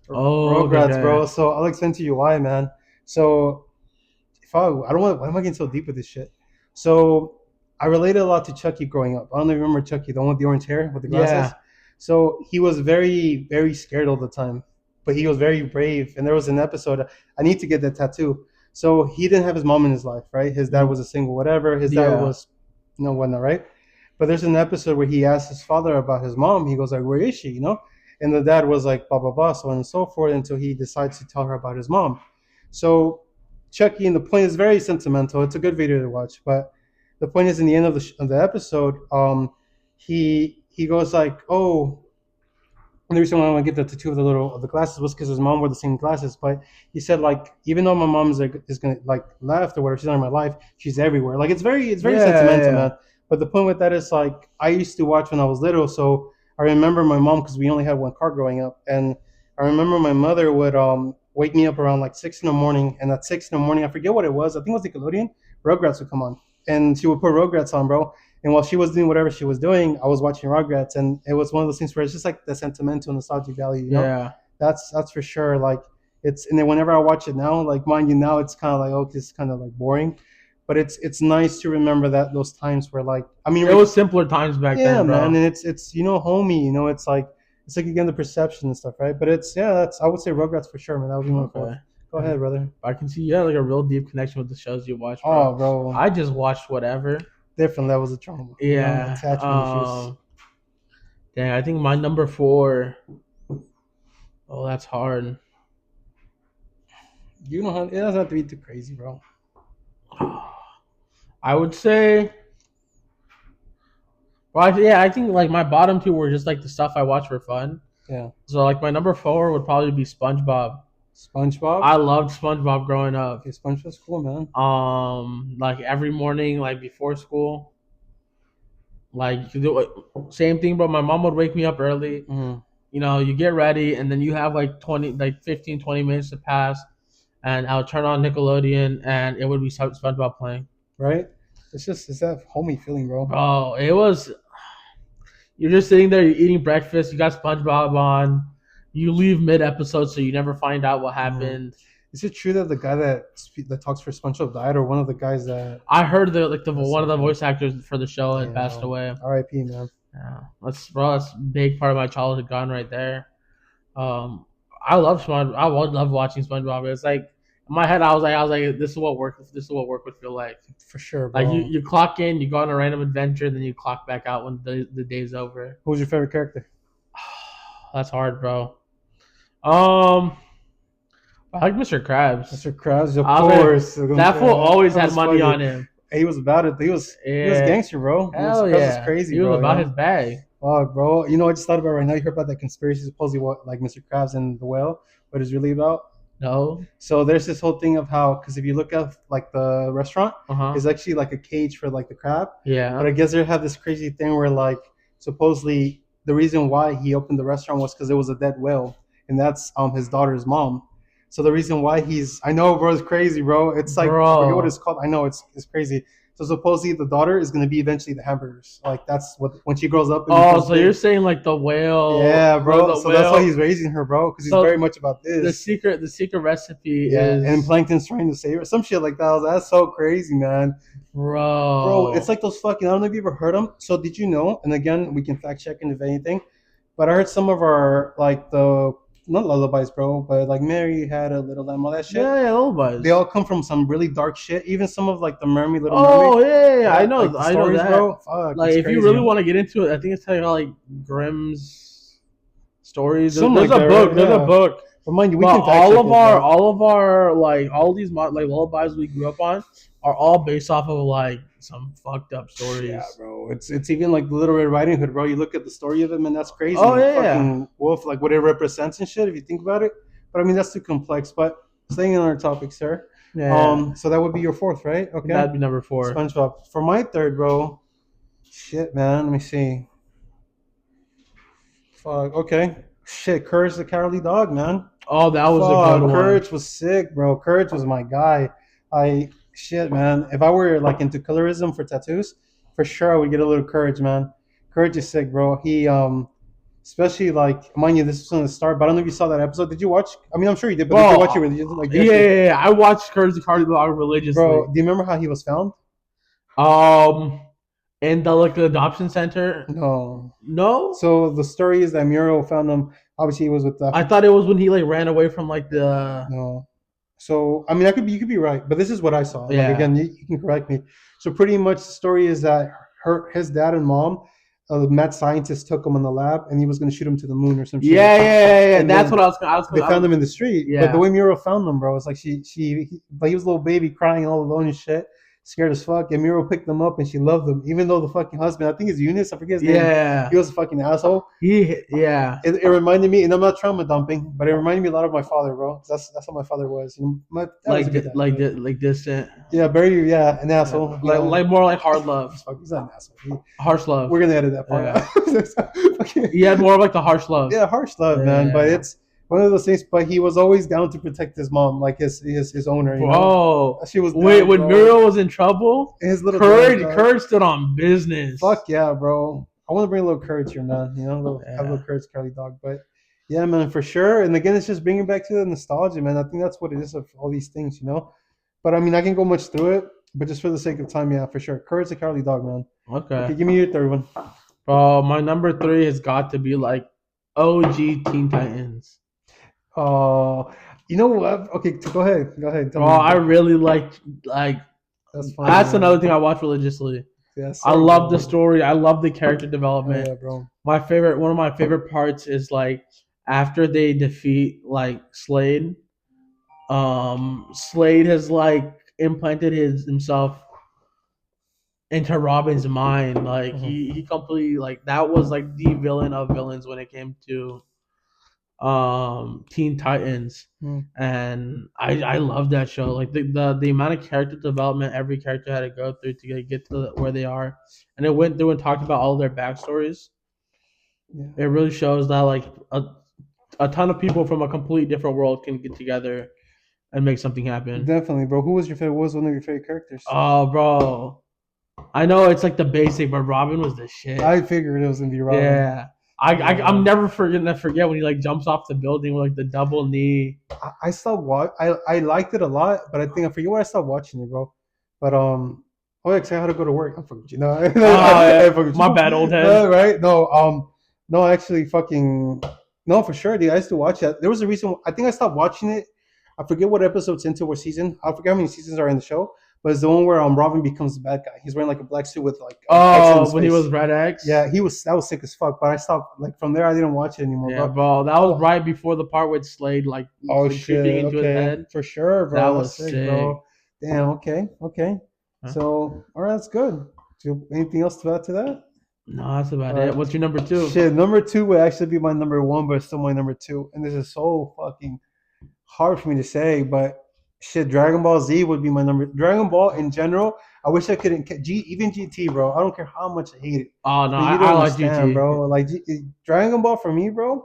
Oh, Rugrats, okay. bro. So I'll explain to you why, man. So I don't want. Why am I getting so deep with this shit? So I related a lot to Chucky growing up. I don't know if you remember Chucky, the one with the orange hair with the glasses. Yeah. So he was very, very scared all the time, but he was very brave. And there was an episode. I need to get that tattoo. So he didn't have his mom in his life, right? His dad was a single, whatever. His dad Yeah. was, whatnot, right? But there's an episode where he asked his father about his mom. He goes like, "Where is she?" And the dad was like, blah, blah, blah, so on and so forth, until he decides to tell her about his mom. So Chucky, and the point is very sentimental. It's a good video to watch. But the point is, in the end of the episode, he goes like, "Oh," and the reason why I want to get the tattoo of the glasses was because his mom wore the same glasses. But he said, like, even though my mom is gonna like left or whatever, she's not in my life, she's everywhere. Like it's very Yeah, sentimental, yeah. man. But the point with that is, like, I used to watch when I was little, so I remember my mom, because we only had one car growing up, and I remember my mother would wake me up around like 6 in the morning, and at 6 in the morning, I forget what it was, I think it was Nickelodeon, Rugrats would come on, and she would put Rugrats on, bro. And while she was doing whatever she was doing, I was watching Rugrats, and it was one of those things where it's just like the sentimental nostalgic value, Yeah. That's for sure. Like and then whenever I watch it now, like mind you, now it's kind of like, okay, it's kind of like boring, but it's nice to remember that those times where, like, I mean, It was simpler times back yeah, then, bro. man, and it's homey, it's like again the perception and stuff, right? But I would say Rugrats for sure, man. That would be my fault. Okay. Go ahead, brother. I can see you had like a real deep connection with the shows you watch, Oh, bro. bro. I just watched whatever. different levels of trauma. Yeah. Attachment issues. Dang, I think my number 4. Oh, that's hard. You know how it doesn't have to be too crazy, bro. I would say. Well, I think like my bottom 2 were just like the stuff I watch for fun. Yeah. So like my number 4 would probably be SpongeBob. SpongeBob. I loved SpongeBob growing up. Okay, SpongeBob's cool, man. Like every morning, like before school, like same thing, bro. My mom would wake me up early. Mm-hmm. You know, you get ready, and then you have like 15, 20 minutes to pass, and I'll turn on Nickelodeon, and it would be SpongeBob playing. Right? It's that homey feeling, bro. Bro, it was. You're just sitting there, you're eating breakfast. You got SpongeBob on. You leave mid episode, so you never find out what happened. Is it true that the guy that talks for SpongeBob died, or one of the guys that I heard one of the voice actors for the show had passed away. R.I.P. man. Yeah, that's a big part of my childhood gone right there. I love SpongeBob. I would love watching SpongeBob. It's like in my head, I was like, this is what work would feel like. For sure, bro. Like you clock in, you go on a random adventure, then you clock back out when the day's over. Who's your favorite character? That's hard, bro. I like Mr. Krabs. Mr. Krabs, of course. That fool always had money on him. He was about it. He was gangster, bro. Hell Mr. Krabs was crazy, he was about his bag. Fuck, bro. You know, I just thought about it right now. You heard about that conspiracy supposedly what like Mr. Krabs and the whale? What it's really about? No. So there's this whole thing of how, because if you look at like the restaurant, it's actually like a cage for like the crab. Yeah. But I guess they have this crazy thing where like supposedly the reason why he opened the restaurant was because there was a dead whale, and that's his daughter's mom. So the reason why I know, bro, it's crazy, bro. It's like, I forget what it's called. I know it's crazy. So supposedly the daughter is going to be eventually the hamburgers. Like that's what, when she grows up. So you're saying like the whale. Yeah, bro. So that's why he's raising her, bro. Because he's very much about this. The secret recipe is. And Plankton's trying to save her. Some shit like that. That's so crazy, man. Bro, it's like those fucking, I don't know if you ever heard them. So did you know, and again, we can fact check if anything, but I heard some of our, like not lullabies, bro, but like Mary Had a Little Lamb, all that shit. Yeah, lullabies. They all come from some really dark shit. Even some of like the Little Mermaid. Yeah, I know, like, I know that. Bro. Fuck, like if you really want to get into it, I think it's telling like Grimm's stories. There's a book. There's a book. But mind you, all of our like all these like lullabies we grew up on are all based off of like some fucked up stories. Yeah, bro. It's even like the Little Red Riding Hood, bro. You look at the story of him, and that's crazy. Oh yeah, fucking wolf, like what it represents and shit. If you think about it, but I mean that's too complex. But staying on our topic, sir. Yeah. So that would be your fourth, right? Okay. That'd be number 4. SpongeBob. For my third, bro. Shit, man. Let me see. Fuck. Okay. Shit. Courage the Cowardly Dog, man. Oh, that was a good one. Courage was sick, bro. Courage was my guy. Shit, man. If I were like into colorism for tattoos, for sure I would get a little Courage, man. Courage is sick, bro. He especially like, mind you, this was on the start, but I don't know if you saw that episode. Did you watch? I mean, I'm sure you did, but did you watch it religiously? Like, yeah. I watched Courage the Cowardly Dog religiously. Bro, do you remember how he was found? In the adoption center. No. So the story is that Muriel found him. Obviously, he was with the. I thought it was when he like ran away from like the. No. So I mean, you could be right, but this is what I saw. Yeah. Like, again, you can correct me. So pretty much the story is that his dad and mom, mad scientists took him in the lab, and he was going to shoot him to the moon or some shit. Yeah. And that's what I was. They found him in the street. Yeah. But the way Muriel found him, bro, it's like he was a little baby crying all alone and shit. Scared as fuck, and Muriel picked them up, and she loved them, even though the fucking husband, I think it's Eunice, I forget his name. He was a fucking asshole. It reminded me, and I'm not trauma dumping, but it reminded me a lot of my father, bro. That's how my father was. My dad like distant. Yeah, very an asshole. Like more like hard love. He's not an asshole. Harsh love. We're gonna edit that part out. He had more of like the harsh love. Yeah, harsh love, man. But it's one of those things, but he was always down to protect his mom, like his owner. You know? She was. When Muriel was in trouble, his little Courage stood on business. Fuck yeah, bro! I want to bring a little courage here, man. You know, have a little courage, Cowardly Dog. But yeah, man, for sure. And again, it's just bringing back to the nostalgia, man. I think that's what it is of all these things, you know. But I mean, I can go much through it, but just for the sake of time, yeah, for sure. Courage the Cowardly Dog, man. Okay, give me your third one. My number 3 has got to be like OG Teen Titans. You know what? Okay, go ahead. I really like. That's fine. That's another thing I watch religiously. Yes, I sir, love the bro. story. I love the character Oh development. yeah, bro. One of my favorite parts is like after they defeat like Slade. Slade has like implanted himself into Robin's mind. Like Mhm. he completely like that was like the villain of villains when it came to Teen Titans. Mm. And I love that show. Like the amount of character development every character had to go through to get to where they are, and it went through and talked about all their backstories. Yeah, It really shows that like a ton of people from a completely different world can get together and make something happen. definitely, bro. Who was your favorite? What was one of your favorite characters? Oh, bro, I know it's like the basic, but Robin was the shit. I figured it was gonna be Robin. Yeah. I'm Yeah. never gonna forget when he like jumps off the building with like the double knee. I stopped watch. I liked it a lot, but I think I forget why I stopped watching it, bro. But oh yeah, 'cause I had to go to work. I forgot you know. Oh yeah, I forgot my you. bad, old No, head. right? No, no, actually, fucking, no, for sure, dude. I used to watch that. There was a reason. I think I stopped watching it. I forget what episodes into what season. I forget how many seasons are in the show. But it's the one where Robin becomes the bad guy. He's wearing like a black suit with like X in Oh, his when he face. was Red X. Yeah, that was sick as fuck. But I stopped like from there. I didn't watch it anymore, Yeah, bro. bro. That was Oh, right before the part with Slade oh like creeping shit. into his Okay, head. for sure, That bro. That's was sick, sick. bro. Damn. Okay. Okay. Huh? So, all right, that's good. Anything else to add to that? No, that's about All it. right. What's your number two? Shit, number two would actually be my number one, but it's still my number two. And this is so fucking hard for me to say, but shit, Dragon Ball Z would be my number. Dragon Ball in general, I wish I couldn't. Even GT, bro. I don't care how much I hate it, Oh no, but you I don't like understand, GT. bro. Like Dragon Ball for me, bro.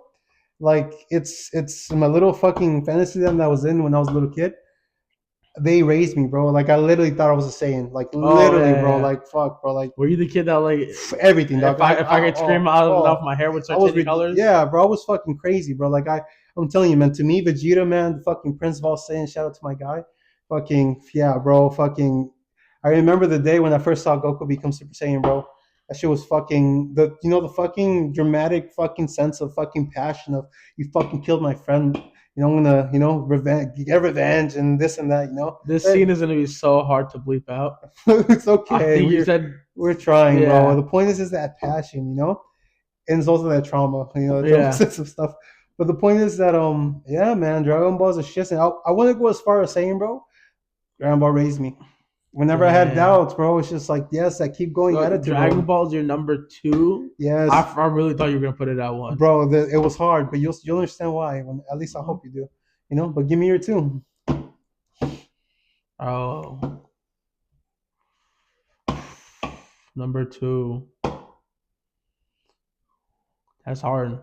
Like it's my little fucking fantasy land that I was in when I was a little kid. They raised me, bro. Like I literally thought I was a Saiyan. Like Oh literally, yeah, bro. yeah. Like fuck, bro. Like Were you the kid that like everything, dog. if I could scream out enough, my hair would I start was changing colors? yeah, bro. I was fucking crazy, bro. Like I'm telling you, man. To me, Vegeta, man, the fucking Prince of All Saiyans. Shout out to my guy. Fucking yeah, bro. Fucking. I remember the day when I first saw Goku become Super Saiyan, bro. That shit was fucking the fucking dramatic fucking sense of fucking passion of you fucking killed my friend. I'm gonna get revenge and this and that. This Hey, scene is gonna be so hard to bleep out. it's I okay. think you said We're trying, bro. yeah, The point is that passion, and it's also that trauma, the trauma yeah. sense of stuff. But the point is that yeah, man, Dragon Ball is a shit. And I want to go as far as saying, bro, Dragon Ball raised me. Whenever I had Damn. doubts, bro, it's just like yes, I keep going So attitude, Dragon bro. Ball's your number two. Yes, I really thought you were gonna put it at one. bro, it was hard, but you'll understand why. At least I hope you do. But give me your two. Oh, number two. That's hard.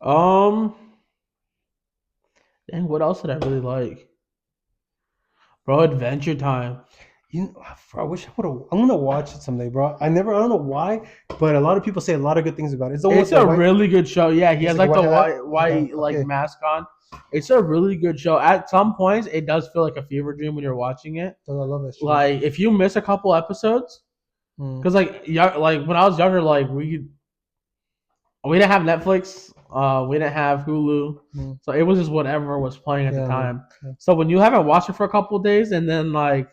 Um, dang, what else did I really like? Bro, Adventure Time. I wish I would have. I'm gonna watch it someday, bro. I don't know why, but a lot of people say a lot of good things about it. It's almost It's like a white. really good show. Yeah, he It's has like like the white hat. white Yeah, like okay. mask on. It's a really good show. At some points, it does feel like a fever dream when you're watching it. I love that shit. Like if you miss a couple episodes, Mm. because like when I was younger, like we didn't have Netflix, we didn't have Hulu, Mm. so it was just whatever was playing at the Yeah, time. yeah. So when you haven't watched it for a couple of days, and then like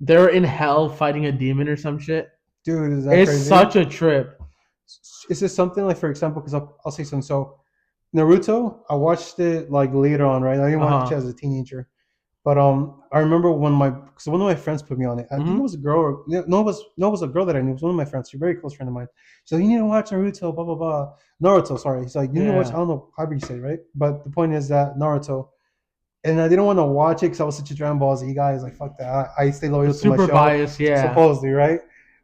they're in hell fighting a demon or some shit, Dude, is that it's crazy? such a trip. Is this something like, for example, because I'll say something. So, Naruto, I watched it like later on, right? I didn't watch it as a teenager, but I remember when because one of my friends put me on it. I think it was a girl, or no, it was a girl that I knew. It was one of my friends. She's a very close friend of mine. She's like, you need to watch Naruto, blah blah blah. Naruto, sorry. He's like, you need to watch. I Yeah. don't know how you say it, right? But the point is that Naruto. And I didn't want to watch it because I was such a Dragon Ball Z guy. I was like, fuck that. I stay loyal to my Super show, biased, yeah. supposedly, right?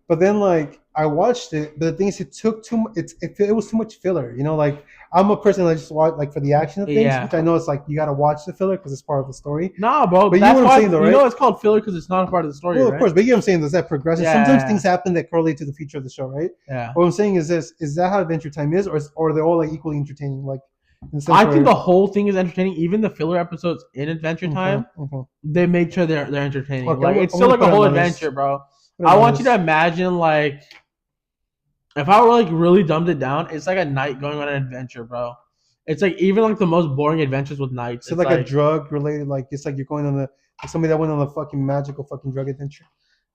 But then, like, I watched it, but the thing is, it took too much. It was too much filler, Like, I'm a person that just watch like for the action of things, Yeah. which I know it's like you gotta watch the filler because it's part of the story. Nah, bro. But you That's know what I'm why saying, though, you know right? it's called filler because it's not a part of the story, Well, right? of course, but you know what I'm saying. There's that progression. Yeah. Sometimes things happen that correlate to the future of the show, right? Yeah. What I'm saying is this: is that how Adventure Time is, or are they all like equally entertaining? Like, in the sense I think where- the whole thing is entertaining. Even the filler episodes in Adventure Okay, Time, okay. they made sure they're entertaining. Okay, Like I'm it's still gonna like a put it whole on my list. adventure, bro. Put it I on my want you to list. imagine like if I were like really dumbed it down, it's like a night going on an adventure, bro. It's like even like the most boring adventures with knights. So It's like a drug related, like it's like you're going on like somebody that went on a fucking magical fucking drug adventure.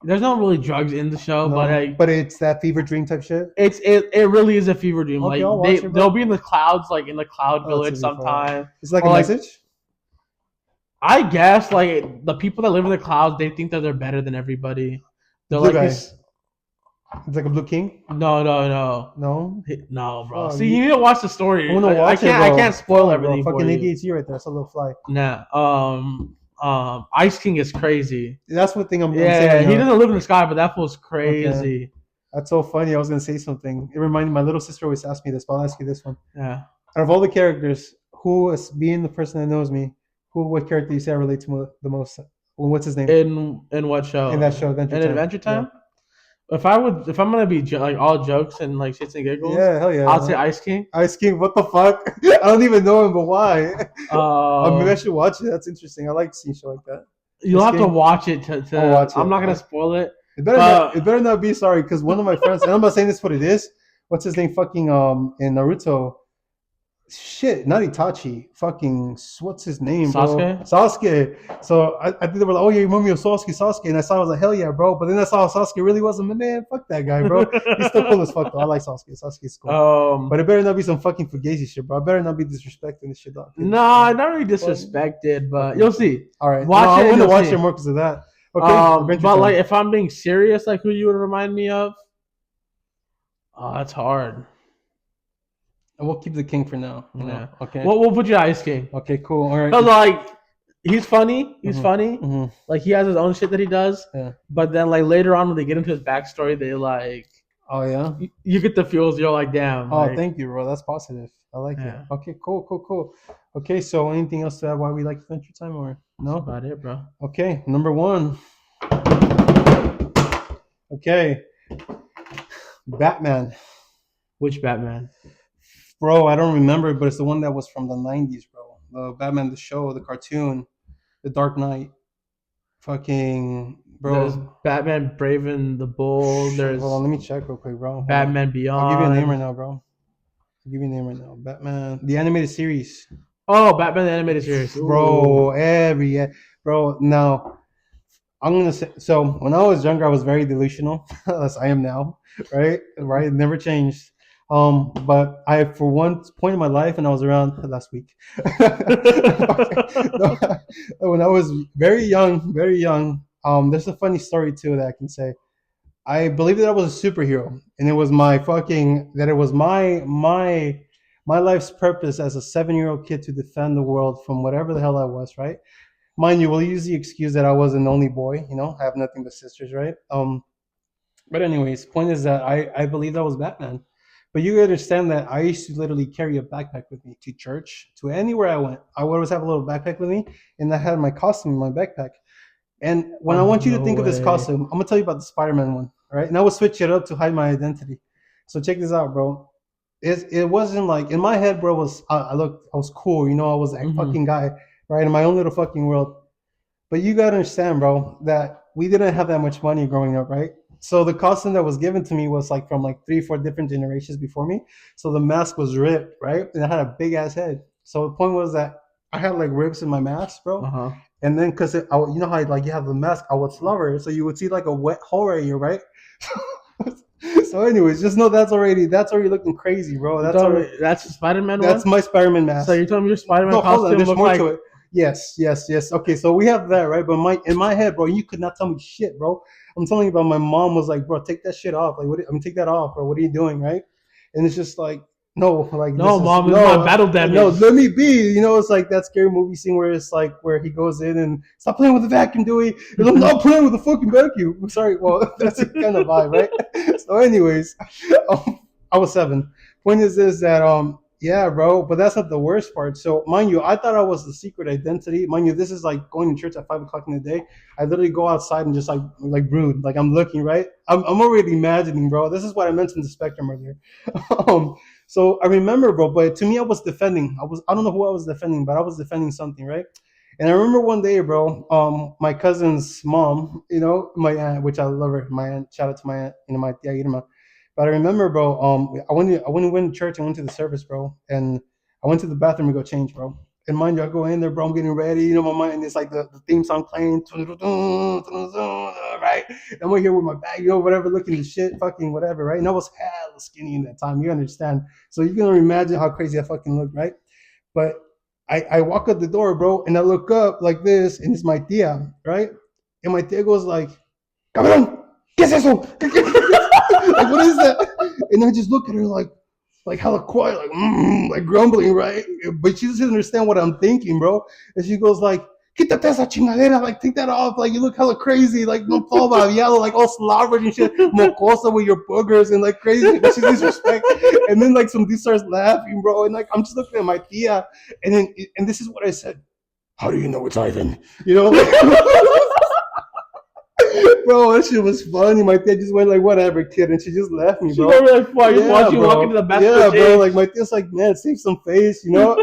There's not really drugs in the show, but No, like but it's that fever dream type shit. it really is a fever dream. Okay, Like I'll watch it, they'll bro. be in the clouds, like in the cloud Oh, that's village easy for that. sometime, It's like a or like message. I guess like the people that live in the clouds, they think that they're better than everybody. The They're blue like guy. this. It's like a blue king. No, No. no, bro. Fuck See, you. you need to watch the I story. want to I watch it, can't. I bro. can't spoil Fuck, bro. everything for Fucking you. ADHD right there. That's a little fly. Nah. Ice King is crazy. That's what thing I'm saying Yeah, right he now. doesn't live in the sky, but that fool's Okay. crazy. That's so funny. I was gonna say something. It reminded my little sister always asked me this, but I'll ask you this one. Yeah. Out of all the characters, who is being the person that knows me, what character you say I relate to the most? Well, what's his name In what in show? that show, Adventure In Time? Adventure Yeah. Time. If I'm gonna be like all jokes and like shits and giggles, Yeah, hell I'll say yeah. Ice King. Ice King, what the fuck? I don't even know him, but why? Maybe I Uh, should watch it. That's interesting. I like seeing shit like that. you'll Ice have to King, watch it I'll watch I'm it. not gonna spoil it. It better not be sorry, because one of my friends, and I'm not saying this what it is. What's his name? Fucking in Naruto. Shit, not Itachi. Fucking what's his name, bro? Sasuke. Sasuke. So I think they were like, oh yeah, you remind me of Sasuke, and I saw, I was like, hell yeah, bro. But then I saw Sasuke really wasn't, man. Fuck that guy, bro. He's still cool as fuck though. I like Sasuke. Sasuke's cool. But it better not be some fucking fugazi shit, bro. I better not be disrespecting this shit, dog. No, not really disrespected, but you'll see. All right, Watch no, it I and want to you'll watch see. it more because of that. Okay, Adventure But Time. like if I'm being serious, like who you would remind me of? Oh, that's hard. And we'll keep the king for now. Yeah. Okay. We'll put you Ice King. Okay. Cool. All right. Cause like he's funny. He's Mhm. funny. Mhm. Like he has his own shit that he does. Yeah. But then like later on when they get into his backstory, they like Oh yeah. you get the feels. You're like, damn. Oh, like, thank you, bro. That's positive. I like Yeah. it. Okay. Cool. Okay. So, anything else to add why we like Adventure Time, or That's no? about it, bro. Okay. Number one. Okay. Batman. Which Batman? Bro, I don't remember, but it's the one that was from the '90s, bro. The Batman, the show, the cartoon, the Dark Knight. Fucking There's bro. Batman Brave and the Bold. There's Hold on, let me check real quick, bro. Hold on. Batman Beyond. I'll give you a name right now, bro. I'll give you a name right now. Batman, the animated series, Oh, Batman the animated series. Ooh. bro. Bro. Now, I'm gonna say. So when I was younger, I was very delusional, as I am now. Right, it never changed. But I, for one point in my life, and I was around last week. No, when I was very young. There's a funny story too that I can say. I believe that I was a superhero, and it was my life's purpose as a 7-year-old kid to defend the world from whatever the hell I was. Right, mind you, we'll use the excuse that I was an only boy. I have nothing but sisters. Right. But anyways, point is that I believe that was Batman. But you understand that I used to literally carry a backpack with me to church, to anywhere I went. I would always have a little backpack with me, and I had my costume in my backpack. And when I want you to No think of this way. costume, I'm gonna tell you about the Spider-Man one, all right? And I will switch it up to hide my identity. So check this out, bro. It wasn't like in my head, bro. I was cool, I was that Mhm. fucking guy, right, in my own little fucking world. But you gotta understand, bro, that we didn't have that much money growing up, right? So the costume that was given to me was like from like 3, 4 different generations before me. So the mask was ripped, right, and I had a big ass head. So the point was that I had like ribs in my mask, bro. Uh-huh. And then, cause you know how like you have the mask, I would slobber, so you would see like a wet hole right here, right? So, anyways, just know that's already looking crazy, bro. That's the Spider-Man That's one. my Spider-Man mask. So you're telling me your Spider-Man No, hold on. costume There's looked more like to it. Yes. Okay, so we have that, right? But in my head, bro, you could not tell me shit, bro. I'm telling you about my mom was like, bro, take that shit off. Like, take that off, bro. What are you doing, right? And it's just like, no, like no, this mom, is, it's no, my battle damage. no, let me be. It's like that scary movie scene where it's like where he goes in and stop playing with the vacuum, Dewey. And I'm not playing with the fucking vacuum. I'm sorry. Well, that's the kind of vibe, right? So, anyways, I was 7. Point is this that yeah, bro, but that's not the worst part. So, mind you, I thought I was the secret identity. Mind you, this is like going to church at 5 o'clock in the day. I literally go outside and just like brood, like I'm looking, right. I'm already imagining, bro. This is what I mentioned the spectrum earlier. So I remember, bro. But to me, I was defending. I don't know who I was defending, but I was defending something, right. And I remember one day, bro. My cousin's mom, my aunt, which I love her, my aunt. Shout out to my aunt, my tia Irma. But I remember, bro. I went to church. I went to the service, bro, and I went to the bathroom to go change, bro. And mind you, I go in there, bro. I'm getting ready. You know, my mind is like the theme song playing, right? I'm here with my bag, whatever, looking at shit, fucking whatever, right? And I was hella skinny in that time. You understand? So you can imagine how crazy I fucking looked, right? But I walk out the door, bro, and I look up like this, and it's my tia, right? And my tia goes like, "Cabrón, ¿qué es eso? Like, what is that?" And I just look at her like hella quiet, like grumbling, right? But she doesn't understand what I'm thinking, bro. And she goes like, "Quítate esa chingadera, like take that off, like you look hella crazy, like no palma yellow, like all slobbered and shit, mocosa with your boogers and like crazy." But she disrespect. And then like some dude starts laughing, bro, and like I'm just looking at my tia, and this is what I said: "How do you know it's Ivan?" You know. Bro, that shit was funny. My tia just went like, "Whatever, kid," and she just left me, She bro. never like watch you bro. walk into the best. Yeah, bro. Like my tia's like, "Man, save some face," you know.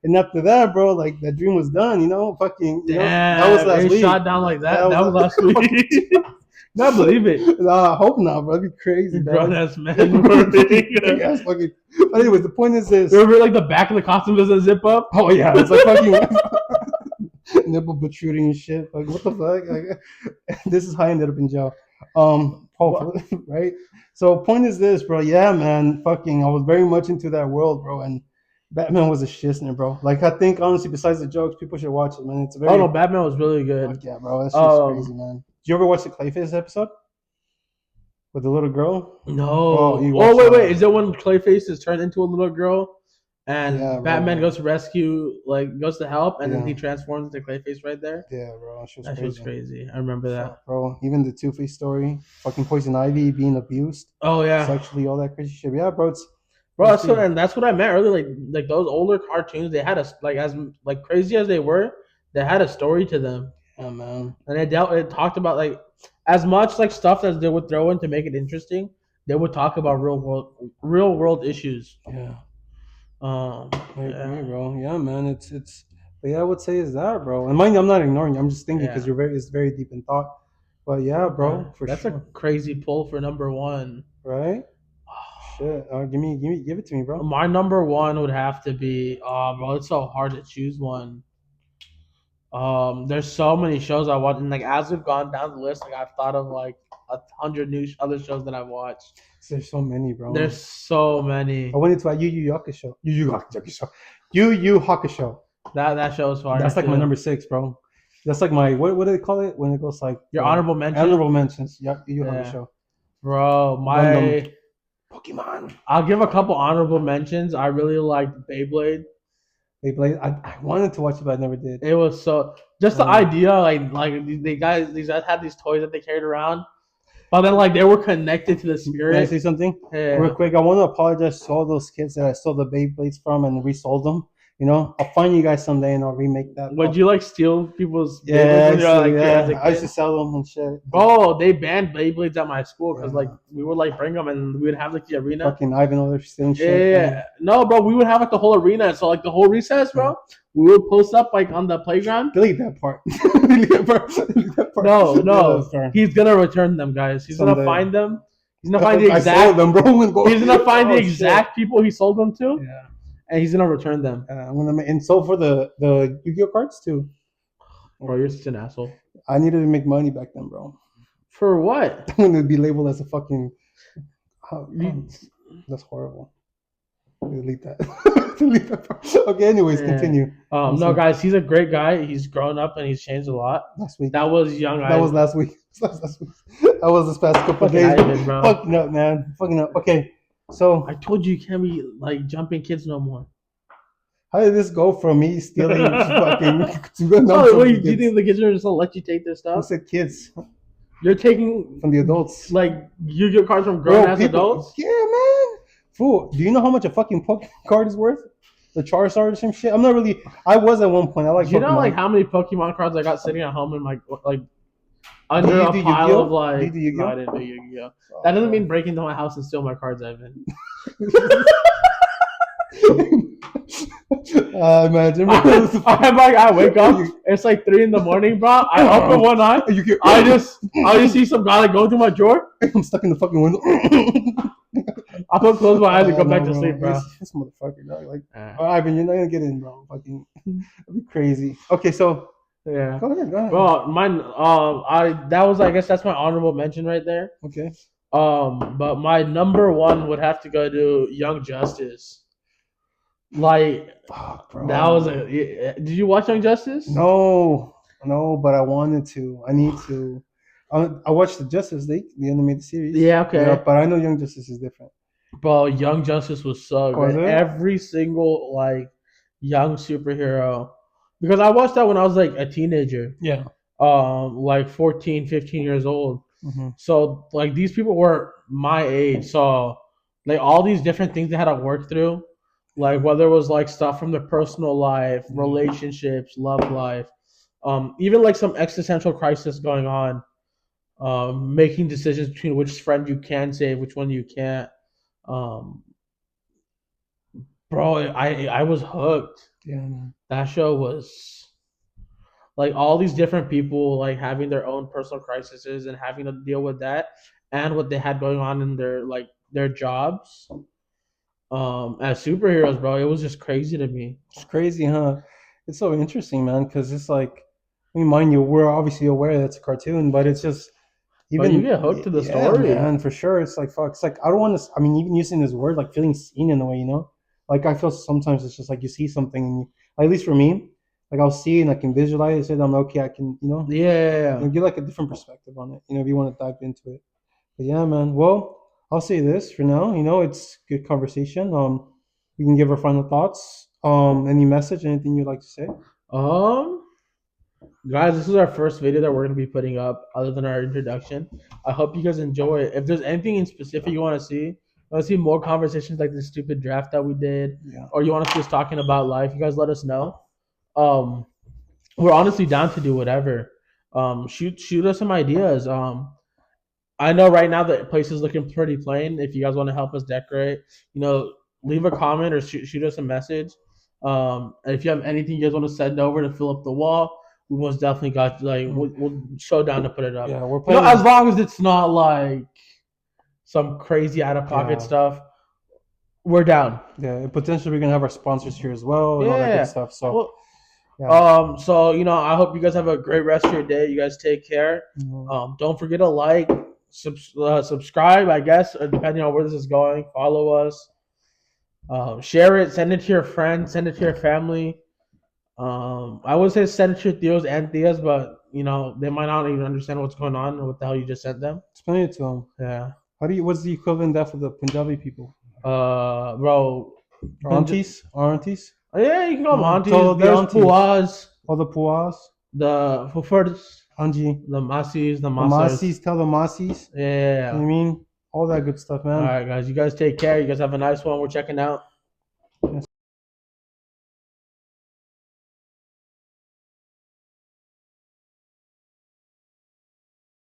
And after that, bro, like that dream was done, you know. Fucking, you know, that was last week. Shot down like that. That was last week. Not believe it. No, I hope not, bro. That'd be crazy, bro. Grown ass man. Yes, fucking. But anyways, the point is this. Remember, like the back of the costume doesn't zip up. Oh yeah, it's like fucking nipple protruding and shit. Like what the fuck? Like, this is how I ended up in jail. Hopefully, right? So point is this, bro. Yeah, man. Fucking, I was very much into that world, bro, and Batman was a shizner, bro. Like I think honestly, besides the jokes, people should watch it, man. It's a very. Oh no, Batman was really good. Fuck yeah, bro. That's just crazy, man. Did you ever watch the Clayface episode with the little girl? No. Oh, wait. Is that when Clayface is turned into a little girl, and Batman goes to rescue, like goes to help, and then he transforms into Clayface right there? Yeah, bro. That was crazy. I remember that, bro. Even the Two-Face story, fucking Poison Ivy being abused. Oh yeah, sexually, all that crazy shit. Yeah, bro. That's what I meant earlier. Like those older cartoons, they had a as crazy as they were, they had a story to them. Yeah, man. And it talked about like as much like stuff as they would throw in to make it interesting. They would talk about real world issues. Yeah. I agree, bro. Yeah, man. It's. But yeah, I would say is that, bro. And mind you, I'm not ignoring you. I'm just thinking because it's very deep in thought. But yeah, bro. That's a crazy pull for number one. Right. Shit. Give it to me, bro. My number one would have to be. Bro, it's so hard to choose one. There's so many shows I watch, and like as we've gone down the list, like I've thought of like 100 new other shows that I've watched. There's so many, bro. There's so many. I went into a Yu Yu Hakusho. Yu Yu Hakusho. That show is fire. That's like my number 6, bro. That's like my what do they call it when it goes like your honorable mentions? Honorable mentions. Yeah, Yu Yu Hakusho. Bro, my Pokemon. I'll give a couple honorable mentions. I really liked Beyblade. I wanted to watch it, but I never did. It was so just the idea, like these guys had these toys that they carried around, but then like they were connected to the spirit. Can I say something real quick? I want to apologize to all those kids that I stole the Beyblades from and resold them. You know, I'll find you guys someday and I'll remake that. Would you like steal people's? Yeah, I used to sell them and shit. Bro, they banned Beyblades at my school because like we would like bring them and we would have like the arena. Fucking Ivan over stealing shit. Yeah, no, bro, we would have like the whole arena. So like the whole recess, bro, we would post up like on the playground. Delete that part. Delete that part. No, he's gonna return them, guys. He's gonna find them. He's gonna find the exact. I sold them, bro. He's gonna find the exact people he sold them to. Yeah. And he's gonna return them. I'm gonna and so for the Yu-Gi-Oh cards too. Bro, you're such an asshole. I needed to make money back then, bro. For what? I'm gonna be labeled as a fucking. That's horrible. Delete that. Delete that part. Okay. Anyways, continue. No, guys, he's a great guy. He's grown up and he's changed a lot. Last week. That was young. That was last week. That was this past couple of days. Bro. Fucking up, man. Fucking up. Okay. So I told you can't be like jumping kids no more. How did this go from me stealing fucking to do you think the kids are just gonna let you take their stuff? Who said kids? You're taking from the adults. Like Yu-Gi-Oh cards from grown ass adults? Yeah, man. Fool, do you know how much a fucking Pokemon card is worth? The Charizard or some shit? I'm not really. I was at one point. I like. Do you know like how many Pokemon cards I got sitting at home in like under a pile of like. No, I didn't do Yu-Gi-Oh. That doesn't mean break into my house and steal my cards, Evan. Imagine. I wake up. It's like 3 a.m, bro. I open one eye. I just see some guy like go through my drawer. I'm stuck in the fucking window. I close my eyes and go back to sleep, bro. This motherfucker, dog. Like, Ivan, you're not gonna get in, bro. Fucking. That'd be crazy. Okay, so Yeah. go ahead, go ahead. Well, mine. I guess that's my honorable mention right there. Okay. But my number one would have to go to Young Justice. Like Fuck, bro. that was a. Did you watch Young Justice? No, no, but I wanted to. I need to. I watched the Justice League, the animated series. Yeah, okay. Yeah, but I know Young Justice is different. Bro, Young Justice was so Was good. it? Every single like young superhero, because I watched that when I was like a teenager, Yeah. like 14, 15 years old. Mm-hmm. So like these people were my age, so like all these different things they had to work through, like whether it was like stuff from their personal life, relationships, love life, even like some existential crisis going on, making decisions between which friend you can save, which one you can't. Um, bro, I was hooked. Yeah, man. That show was like all these different people like having their own personal crises and having to deal with that and what they had going on in their jobs as superheroes, bro. It was just crazy to me. It's crazy, huh? It's so interesting, man, because it's like, I mean, mind you, we're obviously aware that it's a cartoon, but it's just But you get hooked to the story. man, for sure. It's like fuck. It's like I don't want to. I mean, even using this word, like feeling seen in a way, you know. Like I feel sometimes it's just like you see something, and at least for me, like I'll see and I can visualize it. I'm like, okay, I can, Yeah. get like a different perspective on it. If you want to dive into it. But yeah, man. Well, I'll say this for now. It's good conversation. We can give our final thoughts. Any message, anything you'd like to say? Um, Guys, this is our first video that we're gonna be putting up, other than our introduction. I hope you guys enjoy it. If there's anything in specific you want to see more conversations like this stupid draft that we did, Yeah. or you want to see us talking about life, you guys let us know. Um, we're honestly down to do whatever. Shoot us some ideas. I know right now the place is looking pretty plain. If you guys want to help us decorate, leave a comment or shoot us a message. And if you have anything you guys want to send over to fill up the wall, we most definitely got we'll show down to put it up. Yeah, we're playing. As long as it's not like some crazy out of pocket stuff, we're down. Yeah, and potentially we're gonna have our sponsors here as well and all that good stuff. So. Well, yeah. So I hope you guys have a great rest of your day. You guys take care. Don't forget to like, subscribe, I guess, depending on where this is going. Follow us. Share it. Send it to your friends. Send it to your family. I would say send it to Theos and Theas, but they might not even understand what's going on or what the hell you just sent them. Explain it to them. Yeah. What's the equivalent of that for the Punjabi people? Bro. Aunties? Yeah, you can call them aunties. The There's aunties. puas. All the puas. The fufurs. Anji. The masis. The The masas. masis. Tell the masis. Yeah. You know what I mean? All that good stuff, man. All right, guys. You guys take care. You guys have a nice one. We're checking out.